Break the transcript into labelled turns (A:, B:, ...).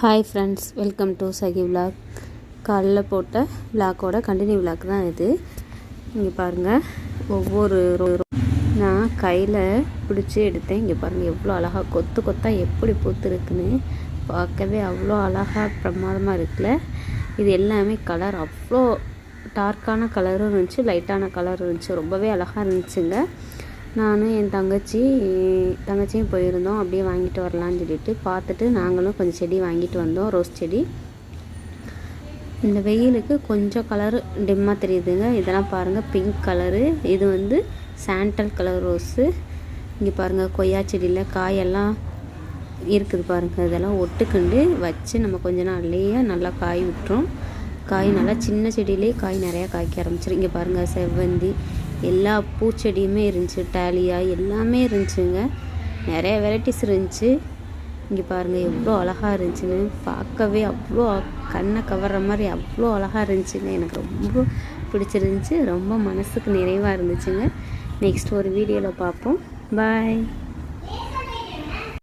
A: Hi friends, welcome to Sakhi vlog. காலையில் போட்ட விலாக்கோட continue vlog தான் இது. இங்கே பாருங்கள், ஒவ்வொரு நான் கையில் பிடிச்சி எடுத்தேன். இங்கே பாருங்கள் எவ்வளோ அழகாக கொத்து கொத்தாக எப்படி பூத்துருக்குன்னு பார்க்கவே அவ்வளோ அழகாக பிரமாதமாக இருக்குல்ல. இது எல்லாமே கலர் அவ்வளோ டார்க்கான கலரும் இருந்துச்சு, லைட்டான கலர் இருந்துச்சு. ரொம்பவே அழகாக இருந்துச்சுங்க. நானும் என் தங்கச்சியும் போயிருந்தோம். அப்படியே வாங்கிட்டு வரலான்னு சொல்லிட்டு பார்த்துட்டு நாங்களும் கொஞ்சம் செடி வாங்கிட்டு வந்தோம். ரோஸ் செடி இந்த வெயிலுக்கு கொஞ்சம் கலர் டிம்மாக தெரியுதுங்க. இதெல்லாம் பாருங்கள், பிங்க் கலரு. இது சாண்டல் கலர் ரோஸு. இங்கே பாருங்கள், கொய்யா செடியில் காயெல்லாம் இருக்குது பாருங்கள். இதெல்லாம் ஒட்டுக்கண்டு வச்சு நம்ம கொஞ்ச நாள்லேயே நல்லா காய் விட்டுரும். காய் நல்லா சின்ன செடியிலே காய் நிறையா காய்க்க ஆரம்பிச்சிடும். இங்கே பாருங்கள், செவ்வந்தி, எல்லா பூச்செடியுமே இருந்துச்சு. டாலியா எல்லாமே இருந்துச்சுங்க. நிறைய வெரைட்டிஸ் இருந்துச்சு. இங்கே பாருங்கள் எவ்வளோ அழகாக இருந்துச்சுன்னு. பார்க்கவே அவ்வளோ கண்ணை கவர்ற மாதிரி அவ்வளோ அழகாக இருந்துச்சுங்க. எனக்கு ரொம்ப பிடிச்சிருந்துச்சி. ரொம்ப மனசுக்கு நிறைவாக இருந்துச்சுங்க. நெக்ஸ்ட் ஒரு வீடியோவில் பார்ப்போம். பாய்.